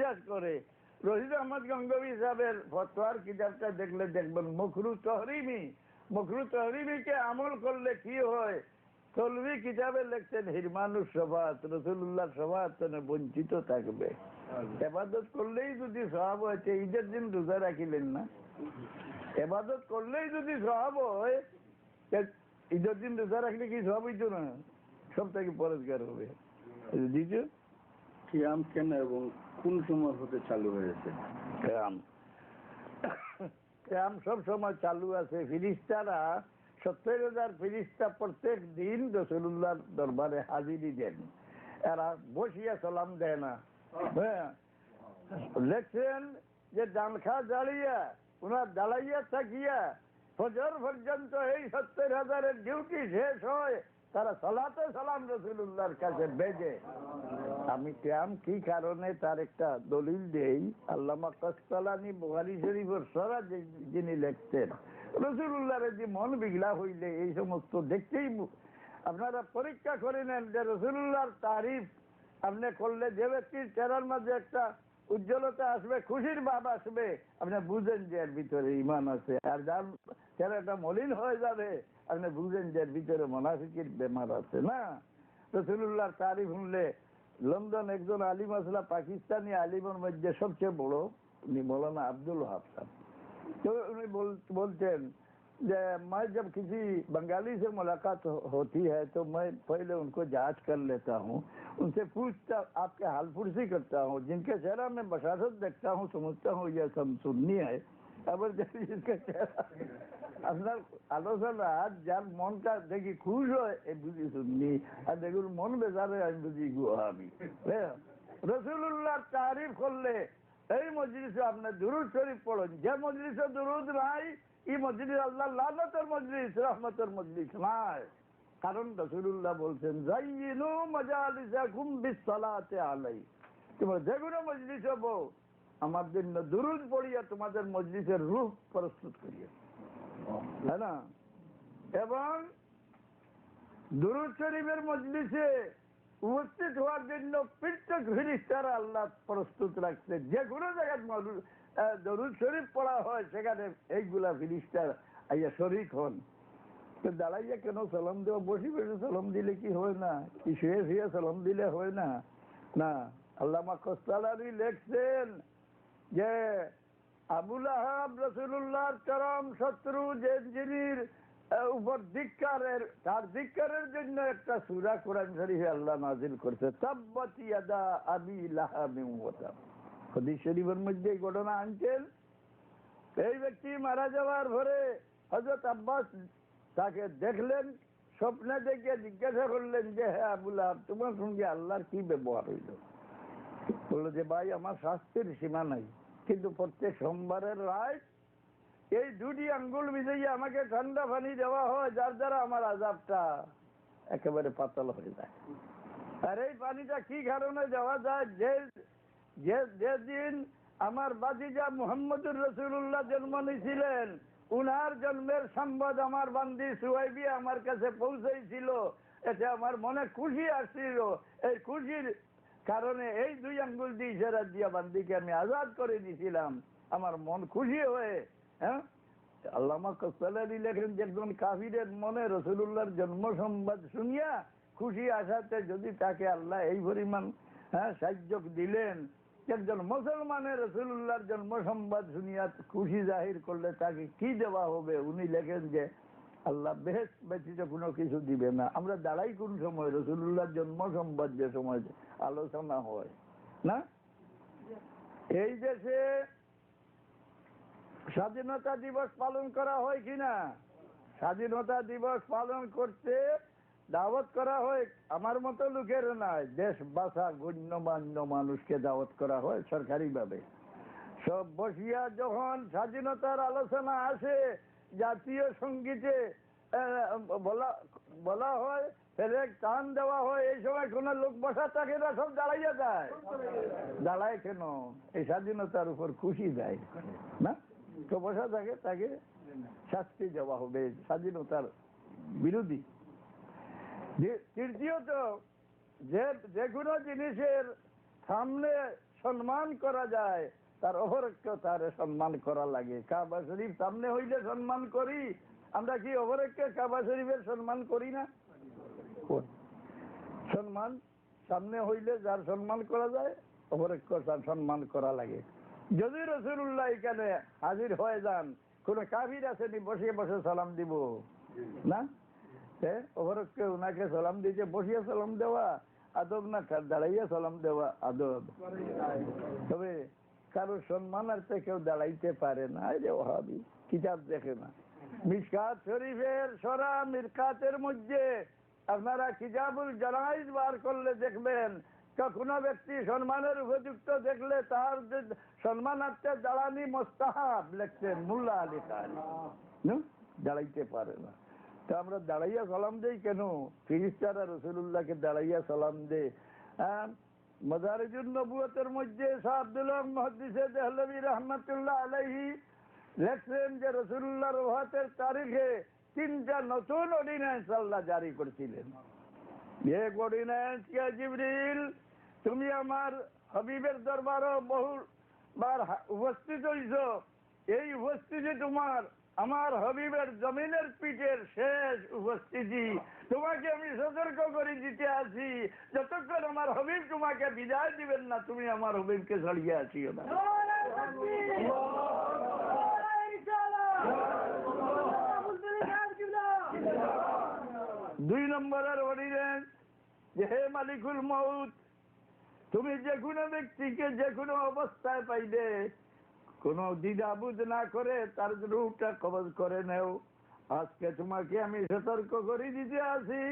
বিশ্বাস করে। রশিদ আহমদ গঙ্গোহী সাহেবের ফতোয়ার কিতাবটা দেখলে দেখবেন মকরু তহরিমিকে আমল করলে কি হয়। তলবি কিতাবে লিখছেন হিরমানুস শফাত, রাসূলুল্লাহর শফাত বঞ্চিত থাকবে। ইবাদত করলেই যদি সওয়াব হয়, ঈদের দিন রোজা রাখিলেন না? ইবাদত করলেই যদি সওয়াব হয়, ঈদের দিন রোজা রাখলে কি সওয়াব হইতো না? সব থেকে পরেজগার হবে। দ্বিতীয়, কিয়াম কেন এবং কোন সময় হতে চালু হয়েছে? কিয়াম সব সময় চালু আছে। ফিরিস্তারা 70,000 ফিরিস্তা প্রত্যেক দিন রাসূলুল্লাহর দরবারে হাজিরি দেন। এরা বসিয়া সালাম দেয় না। হ্যাঁ, লেখছেন যে ডানখা জ্বালিয়া ওনার দাঁড়াইয়া থাকিয়া ফজর পর্যন্ত এই 70,000-এর ডিউটি শেষ হয়, তারা সালাতে সালাম রাসূলুল্লাহর কাছে বেজে। আমি কিয়াম কি কারণে তার একটা দলিল দেই। আল্লামা কাসতালানী বুখারী শরীফের সরা যিনি লিখতেন, রাসূলুল্লাহর যে মন বিগলা হইলে এই সমস্ত দেখতেই আপনারা পরীক্ষা করে নেন যে রাসূলুল্লাহর তারিফ আপনি করলে যে ব্যক্তির চেহারার মাঝে একটা উজ্জ্বলতা আসবে, খুশির ভাব আসবে, আপনি বুঝেন যে এর ভিতরে ঈমান আছে। আর যার চেহারাটা মলিন হয়ে যাবে, আপনি বুঝেন যে এর ভিতরে মুনাফিকের বেমার আছে। না, রাসূলুল্লাহর তারিফ শুনলে লন্ডন একজন আলিম আসলা, পাকিস্তানি আলিমের মধ্যে সবচেয়ে বড়, উনি মৌলানা আব্দুল ওয়াহাব সাহেব। तो उन्हें बोलते हैं मैं जब किसी बंगाली से मुलाकात होती है तो मैं पहले उनको जांच कर लेता हूँ, उनसे पूछता, आपके हाल पुरसी करता हूँ, जिनके चेहरा में बशारत देखता हूँ समझता हूँ ये सब सुन्नी है। আবার जिसका चेहरा আপনার আলোচনা যার মনটা দেখি খুশ হয় এই বুঝি সুন্নি, আর দেখুন মন বেজারে আমি বুঝি গুহাবি। রাসূলুল্লাহর তারিফ করলে এই মজলিসে আপনি দুরূদ শরীফ পড়েন। যে মজলিসে দুরূদ নাই, এই মজলিস আল্লাহ লানতের মজলিস, রহমতের মজলিস নয়। কারণ রাসূলুল্লাহ বলছেন যায়িনু মাজালিসাকুম বিসসালাতি আলাই, তোমরা যে কোনো মজলিসে বউ আমার জন্য দুরূদ পড়িয়া তোমাদের মজলিসের রূহ প্রস্তুত করিয়া, তাই না? এবং দুরূদ শরীফের মজলিসে উপস্থিত হওয়ার জন্য প্রত্যেক ফেরেশতারা আল্লাহ প্রস্তুত রাখছে। যে কোনো জায়গায় দরুদ শরীফ পড়া হয় সেখানে এইগুলা ফেরেশতা আইয়া শরীক হন। তো দাঁড়াইয়া কেন সালাম দেওয়া, বসে বসে সালাম দিলে কি হয় না? কি শুয়ে শুয়ে সালাম দিলে হয় না? না, আল্লামা কাসতালানী লিখছেন যে আবুল আহাব রাসূলুল্লাহর চরম শত্রু, যে যিনির উপর ধিক্কারের, তার ধিক্কারের জন্য একটা সূরা কোরআন শরীফে আল্লাহ নাযিল করছে, তাব্বাত ইয়াদা আবি লাহাবিন ওয়া তাব। হাদিস শরীফের মধ্যে এই ঘটনা আনছেন। এই ব্যক্তি মারা যাওয়ার পরে হযরত আব্বাস তাকে দেখলেন, স্বপ্নে দেখে জিজ্ঞাসা করলেন যে হে আবুল আহাব, তোমার সঙ্গে আল্লাহর কি ব্যবহার হইল? বললো যে ভাই, আমার শাস্তির সীমা নাই, কিন্তু প্রত্যেক সোমবারের রাত এই দুটি আঙ্গুল মিলিয়ে আমাকে ঠান্ডা পানি দেওয়া হয়, যার দ্বারা আমার আযাবটা একেবারে পাতল হয়ে যায়। আর এই পানিটা কি কারণে দেওয়া যায়? যেদিন আমার বাতিজা মুহাম্মদুর রাসূলুল্লাহ জন্ম নিয়েছিলেন, উনার জন্মের সংবাদ আমার বান্দি সুহাইবি আমার কাছে পৌঁছেছিল। এতে আমার মনে খুশি আসছিল। এই খুশির কারণে এই দুই আঙ্গুল দিয়ে ইশারা দিয়া বান্দিকে আমি আজাদ করে দিয়েছিলাম, আমার মন খুশি হয়ে। হ্যাঁ, আল্লামা কাসতালানী লেখেন যে একজন কাফিরের মনে রাসূলুল্লাহর জন্ম সংবাদ শুনিয়া খুশি আসাতে যদি তাকে আল্লাহ এই পরিমাণ সাহায্য দিলেন, একজন মুসলমানের রাসূলুল্লাহর জন্ম সংবাদ শুনিয়া খুশি জাহির করলে তাকে কি দেওয়া হবে? উনি লেখেন যে আল্লাহ বেহেশত ব্যতীত কোনো কিছু দিবে না। আমরা দাঁড়াই কোন সময়? রাসূলুল্লাহর জন্ম সংবাদ যে সময় আলোচনা হয় না। এই দেশে স্বাধীনতা দিবস পালন করা হয় কিনা? স্বাধীনতা দিবস পালন করতে দাওয়াত করা হয় আমার মতো লোকের নয়, দেশ বাসা গণ্যমান্য মানুষকে দাওয়াত করা হয় সরকারি ভাবে। সব বসিয়া যখন স্বাধীনতার আলোচনা আসে, জাতীয় সঙ্গীতে বলা হয়, ফেরেক টান দেওয়া হয়, এই সময় কোন লোক বসা থাকে না, সব দাঁড়াইয়া যায়। দাঁড়ায় কেন? এই স্বাধীনতার উপর খুশি যায় না, তো বসা থাকে, তাকে শাস্তি দেওয়া হবে, স্বাধীনতার বিরোধী। তৃতীয়ত, যে কোনো জিনিসের সামনে সম্মান করা যায় তার অপরকে তার সম্মান করা লাগে। কাবা শরীফ সামনে হইলে সম্মান করি, আমরা কি অপরকে কাবা শরীফের সম্মান করি না? সম্মান সামনে হইলে যার সম্মান করা যায় অপরকে তার সম্মান করা লাগে। যদি রাসূলুল্লাহ এখানে হাজির হয়ে যান, কোন কাফির আসেনি বসে বসে সালাম দিব না? অপরকে ওনাকে সালাম দিতে বসিয়ে সালাম দেওয়া আদব না, দাঁড়াইয়া সালাম দেওয়া আদব? তবে কারো সম্মানার্থে কেউ দাঁড়াইতে পারে না। রে ওহাবি কিতাব দেখে না। মিশকাত শরীফের সরা মিরকাতের মধ্যে আপনারা কিতাবুল জানাইজ বার করলে দেখবেন, কোন ব্যক্তি সম্মানের উপযুক্ত দেখলে তার সম্মানার্থে দাঁড়ানি মোস্তাহাব লিখছেন মোল্লা আলী খান। দাঁড়াইতে পারে না, তো আমরা দাঁড়াইয়া সালাম দেই কেন? ফেরেশতারা রাসূলুল্লাহকে দাঁড়াইয়া সালাম দে। মাদারিজুন নবুয়তের মধ্যে শাহ আব্দুল হক মুহাদ্দিসে দেহলভী রাহমাতুল্লাহ আলাইহি লেখছেন যে রাসূলুল্লাহর ওফাতের তারিখে 3টা নতুন অর্ডিন্যান্স আল্লাহ জারি করেছিলেন। এক অর্ডিন্যান্স কে জিবরিল, তুমি আমার হাবিবের দরবারে বহুবার উপস্থিত হইছো, এই উপস্থিতি তোমার আমার হাবিবের জমিনের পিঠের শেষ উপস্থিতি। তোমাকে আমি সতর্ক করে দিতে আছি, যতক্ষণ আমার হাবিব তোমাকে বিদায় দিবেন না তুমি আমার হাবিবকে ছাড়িয়ে আসিও না। 2 নম্বরের অর্ডিন্যান্স যে হে মালিকুল মউত, তুমি যে কোনো ব্যক্তিকে যে কোনো অবস্থায় পাইবে কোন দ্বিধাবোধ না করে তার রূহটা কবজ করে নেও। আজকে তোমাকে আমি সতর্ক করে দিতে আছি,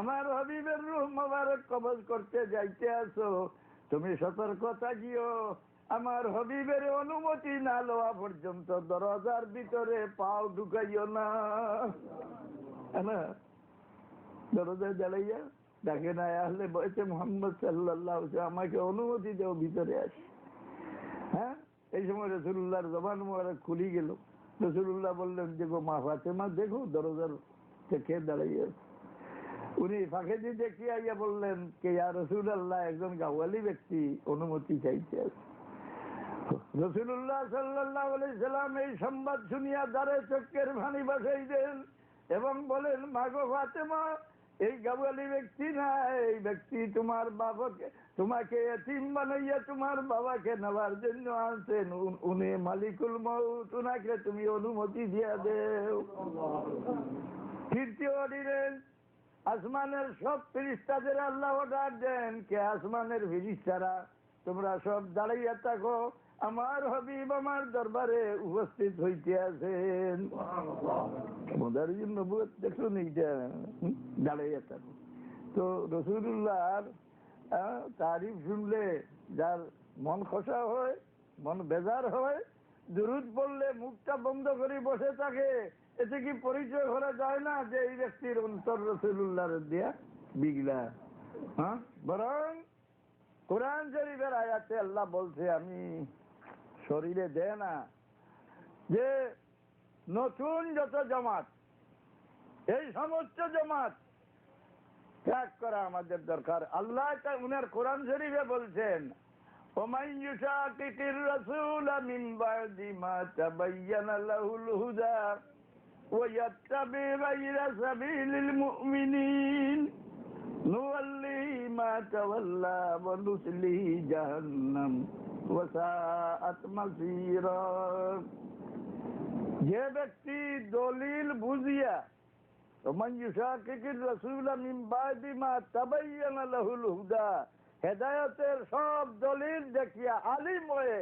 আমার হাবিবের রূহ মোবারক কবজ করতে যাইতে আসো, তুমি সতর্ক থাকিও, আমার হাবিবের অনুমতি না লওয়া পর্যন্ত দরজার ভিতরে পাও ঢুকাইও না। দরজায় দাঁড়াইয়া ডাকে না আসলে বলছে মোহাম্মদ সাল্লাল্লাহু আলাইহি ওয়াসাল্লাম আমাকে অনুমতি দেও ভিতরে আসি। হ্যাঁ, এই সময় রাসূলুল্লাহর জবান মোবারক খুলি গেল। রাসূলুল্লাহ বললেন যে গো মা ফাতেমা দেখো দরজার থেকে দাঁড়াইয়া। উনি ফাঁকে দিয়ে দেখিয়ে আইয়া বললেন কে ইয়া রাসূলুল্লাহ, একজন গাওয়ালি ব্যক্তি অনুমতি চাইতে আছে। রাসূলুল্লাহ সাল্লাল্লাহু আলাইহি সাল্লাম এই সংবাদ শুনিয়া দ্বারে চোখের পানি ভাসাই দেন এবং বলেন মা গো ফাতেমা, এই গাওয়ালি ব্যক্তি না, এই ব্যক্তি তোমার বাবাকে তোমাকে এতিম বানাইয়া তোমার বাবাকে নেওয়ার জন্য আনছেন, উনি মালিকুল মউত, উনাকে তুমি অনুমতি দিয়া দেও। 3য় অর্ডিন্যান্স, আসমানের সব ফেরেশতাদের আল্লাহ অর্ডার দেন কে আসমানের ফেরেশতারা তোমরা সব দাঁড়াইয়া থাকো, আমার হাবিব আমার দরবারে উপস্থিত হইতে আছেন। মাদারিজুন নবুয়ত দেখুন এইটা, দাঁড়াইয়া থাকো। তো রাসূলুল্লাহর তারিফ শুনলে যার মন খসা হয়, মন বেজার হয়, দুরূদ পড়লে মুখটা বন্ধ করে বসে থাকে, এতে কি পরিচয় করা যায় না যে এই ব্যক্তির অন্তর রাসূলুল্লাহর দিয়া বিগলা? বরং কোরআন শরীফের আয়াতে আল্লাহ বলছে আমি শরীরে দে না যে নতুন যত জামাত, এই সমস্ত জামাত ত্যাগ করা আমাদের দরকার। আল্লাহ উনার কোরআন শরীফে বলছেন وَمَنْ يُشَاقِقِ الرَّسُولَ مِنْ بَعْدِ مَا تَبَيَّنَ لَهُ الْهُدَى وَيَتَّبِعْ غَيْرَ سَبِيلِ الْمُؤْمِنِينَ نُوَلِّهِ مَا تَوَلَّى وَنُصْلِهِ جَهَنَّمَ وَسَاءَتْ مَصِيرًا। যে ব্যক্তি দলিল বুঝিয়া وَمَنْ يُشَاقِقِ الرَّسُولَ مِنْ بَعْدِ مَا تَبَيَّنَ لَهُ الْهُدَى, হেদায়েতের সব দলিল দেখিয়া আলিম হয়ে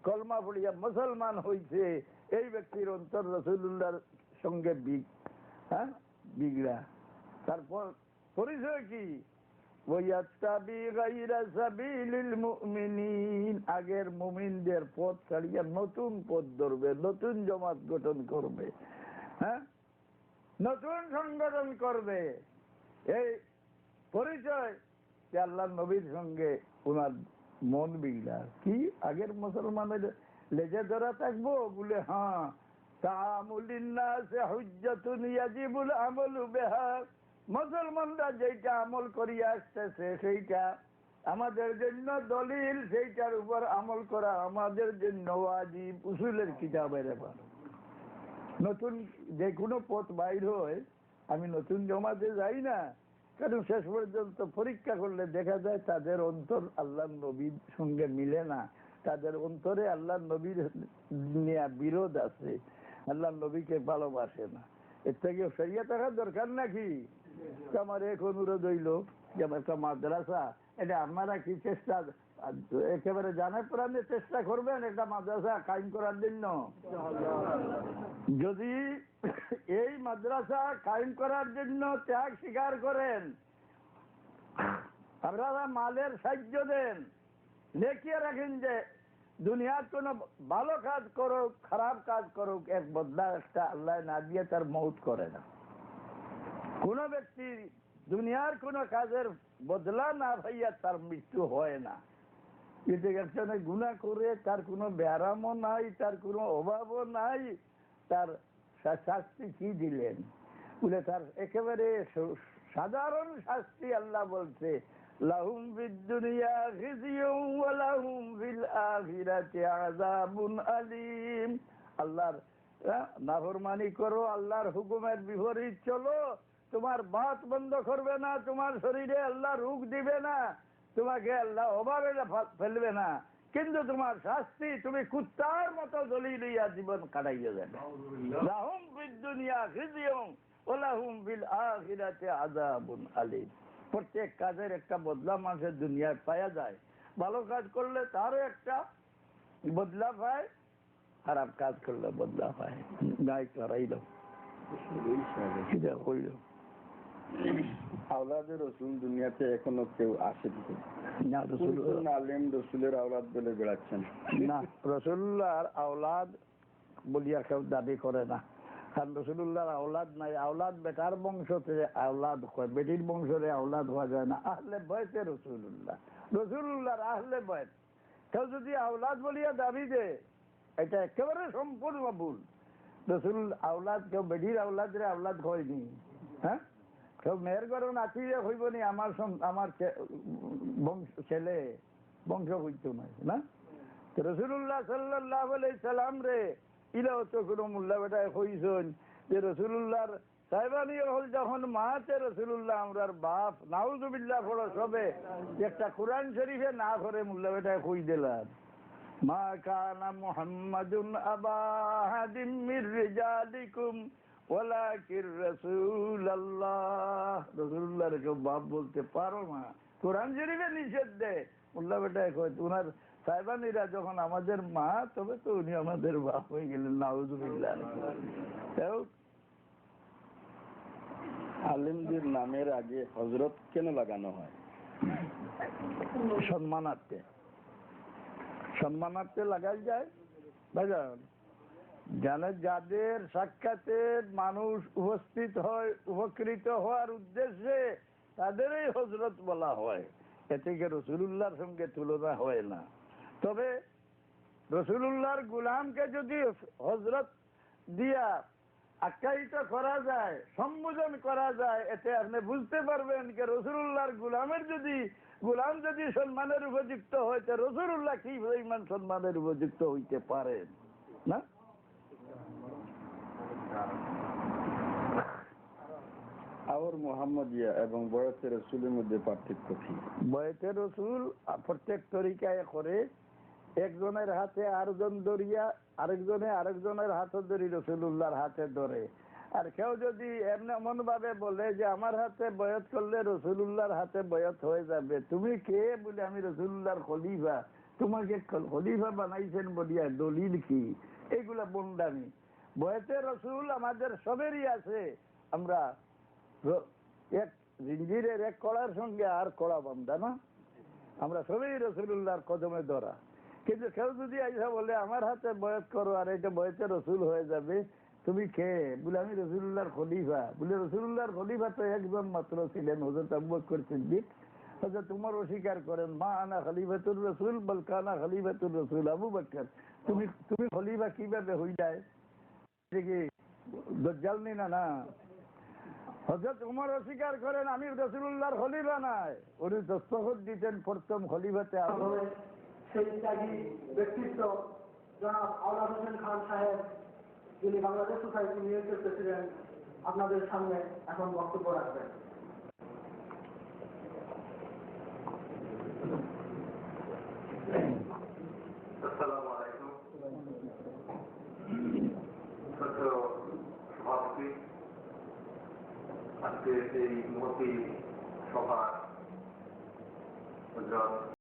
কলমা পড়িয়া মুসলমান হইছে, এই ব্যক্তির অন্তর রাসূলুল্লাহর সঙ্গে বিগড়া। তারপর পরিচয় কি? ওয়াত্তাবি গায়রা সাবিলিল মুমিনিন, আগের মুমিনদের পথ ছাড়িয়া নতুন পথ ধরবে, নতুন জামাত গঠন করবে, নতুন সংগঠন করবে। এই পরিচয় যে আল্লাহর নবীর সঙ্গে ওনার মন বিগড়া। কি আগের মুসলমানের লেজে ধরা থাকবো বলে? হ্যাঁ, তাআমুলিন নাসি হুজ্জাতুন ইয়াজিবুল আমালু বিহা, মুসলমানরা যেটা আমল করিয়া আসতেছে সেইটা আমাদের জন্য দলিল, সেইটার উপর আমল করা আমাদের জন্য ওয়াজিব। উসুলের কিতাবের ব্যাপার। নতুন যে কোনো পথ বাইর হয়, আমি নতুন জমাতে যাই না, কারণ শেষ পর্যন্ত পরীক্ষা করলে দেখা যায় তাদের অন্তর আল্লাহ নবীর সঙ্গে মিলে না, তাদের অন্তরে আল্লাহ নবীর নিয়ে বিরোধ আছে, আল্লাহ নবীকে ভালোবাসে না। এর থেকে সরিয়ে থাকার দরকার নাকি? আমার এক অনুরোধ হইল যে একটা মাদ্রাসা, এটা আপনারা কি চেষ্টা একেবারে জানে প্রাণে চেষ্টা করবেন একটা মাদ্রাসা কায়েম করার জন্য? যদি এই মাদ্রাসা কায়েম করার জন্য ত্যাগ স্বীকার করেন, আপনারা মালের সাহায্য দেন, দেখিয়ে রাখেন যে দুনিয়ার কোন ভালো কাজ করুক খারাপ কাজ করুক, এক বদলা একটা আল্লাহ না দিয়ে তার মৌত করে না। কোন ব্যক্তি দুনিয়ার কোন কাজের বদলা না ভাইয়া তার মৃত্যু হয় না। কিন্তু একজনে গুনাহ করে তার কোনো ব্যারামও নাই, তার কোনো অভাবও নাই, তার শাস্তি কি দিলেন বলে তার একেবারে সাধারণ শাস্তি আল্লাহ বলছে, লাহুম ফিদ দুনিয়া খিজিয়ুন ওয়া লাহুম ফিল আখিরাতি আযাবুন আলীম। আল্লাহর নাফরমানি করো, আল্লাহর হুকুমের বিপরীত চলো, তোমার বাত বন্ধ করবে না, তোমার শরীরে আল্লাহ রোগ দিবে না, তোমাকে আল্লাহ অভাবে ফেলবে না, কিন্তু তোমার শাস্তি তুমি কুত্তার মতো দলি লইয়া জীবন কাটাইয়া যাবে। লাহুম ফিদ দুনিয়া খিজিয়ুন ওয়া লাহুম ফিল আখিরাতি আযাবুন আলীম। প্রত্যেক কাজের একটা বদলা মানুষের দুনিয়ায় পাওয়া যায়। ভালো কাজ করলে তারও একটা বদলা পায়, খারাপ কাজ করলে বদলা পায়। গায়ে করাইল হইল। আওলাদে রসুল দুনিয়াতে এখনো কেউ আসে না, আলেম রসুলের আওলাদ বলে বেড়াচ্ছেন না, রসুল্লাহর আওলাদ বলিয়া কেউ দাবি করে না। কারণ রসুল্লাহর আওলাদ নাই। আওলাদ বেটার বংশতে আওলাদ হয়, বেটির বংশে আওলাদ হওয়া যায় না। আহলে বয়সে রসুল্লাহ, রসুল্লাহর আহলে বয়স। কেউ যদি আওলাদ বলিয়া দাবি দেয়, এটা একেবারে সম্পূর্ণ ভুল। রসুল আওলাদ কেউ বেটির আওলাদরে আওলাদ হয়নি। হ্যাঁ, কেউ মেয়ের ঘরে নাচিয়ে হইব নি আমার ছেলে বংশ হইত না। রসুল্লাহ সাল্লাল্লাহু আলাইহি সাল্লাম রে ইলাও তো কোনো মোল্লা বেটায় কইছেন যে রসুল্লাহর সাহেবানি হল যখন মাতে রসুল্লাহ আমরার বাপ নাউজুবিল্লাহ পড়ো সবে একটা কোরআন শরীফে না করে মোল্লা বেটায় কই দিলাম, মা কানা মুহাম্মাদুন আবা আহাদিম মির রিজালিকুম ওয়ালাকির রাসূলুল্লাহ। রাসূলুল্লাহর কেউ বাপ বলতে পারো না, কোরআন শরীফে নিষেধ দেয়। মোল্লা বেটায় কয় উনার সাহেবানিরা যখন আমাদের মা, তবে তো উনি আমাদের বাপ হয়ে গেলেন। নাউজুবিল্লাহ। আলেমদের নামের আগে হযরত কেন লাগানো হয়? সম্মানার্থে, সম্মানার্থে লাগাই যায়। বুঝলেন, জানে যাদের সাক্ষাতে মানুষ উপস্থিত হয় উপকৃত হওয়ার উদ্দেশ্যে, তাদেরই হযরত বলা হয়। এ থেকে রসুলুল্লাহর সঙ্গে তুলনা হয় না। তবে রসুলুল্লাহর গোলামকে যদি হযরত দিয়া আখ্যায়িত করা যায়, সম্বোধন করা যায়, এতে আপনি বুঝতে পারবেন যে রসুলুল্লাহর গোলামের গোলাম যদি সম্মানের উপযুক্ত হয়, তো রসুলুল্লাহ কি পরিমাণ সম্মানের উপযুক্ত হইতে পারেন না। আর মুহাম্মদিয়া এবং বয়সে রসুলের মধ্যে পার্থক্য কি? বয়সে রসুল প্রত্যেক তরিকায় করে, একজনের হাতে আরেকজন ধরিয়া আরেকজনের হাতে ধরি রসুলুল্লাহর হাতে ধরে। আর কেউ যদি এমন ভাবে বলে যে আমার হাতে বয়স করলে রসুলুল্লাহর হাতে বয়স হয়ে যাবে, তুমি কে বলে? আমি রসুলুল্লাহর খলিফা, তোমাকে খলিফা বানাইছেন বলিয়া দলিল কি? এইগুলা বন্ডামি। বয়সে রসুল আমাদের সবেরই আছে। আমরা এক জিঞ্জিরের এক কড়ার সঙ্গে আর কড়া বান্ধা না, আমরা সবাই রসুলুল্লাহর কদমে ধরা। কিন্তু কেউ যদি আইসা বলে আমার হাতে বয়স করো আর এটা বয়সে রসুল হয়ে যাবে, তুমি কে বলে? আমি রসুলুল্লাহর খলিফা। বলে রসুলুল্লাহর খলিফা তো একজন মাত্র ছিলেন, হযরত আবু বকর সিদ্দিক। হযরত উমর অস্বীকার করেন, মা আনা খলিফাতুর রসুল বল কানা খলিফাতুর রসুল আবু বকর। তুমি খলিফা কিভাবে হইলাই? কি দজ্জাল নি না? হযরত উমর অস্বীকার করেন আমি রাসূলুল্লাহর খলিফা নাই, উনি দস্তখত দিতেন প্রথম খলিফাতে আসলে সেই ত্যাগী ব্যক্তিত্ব জনাব আওলাদ হোসেন খান সাহেব, যিনি বাংলাদেশ সোসাইটি নিউজের প্রেসিডেন্ট, আপনাদের সামনে এখন বক্তব্য রাখবেন। আসসালামু আলাইকুম। সভাপতি, আজকে এই মহতি সভা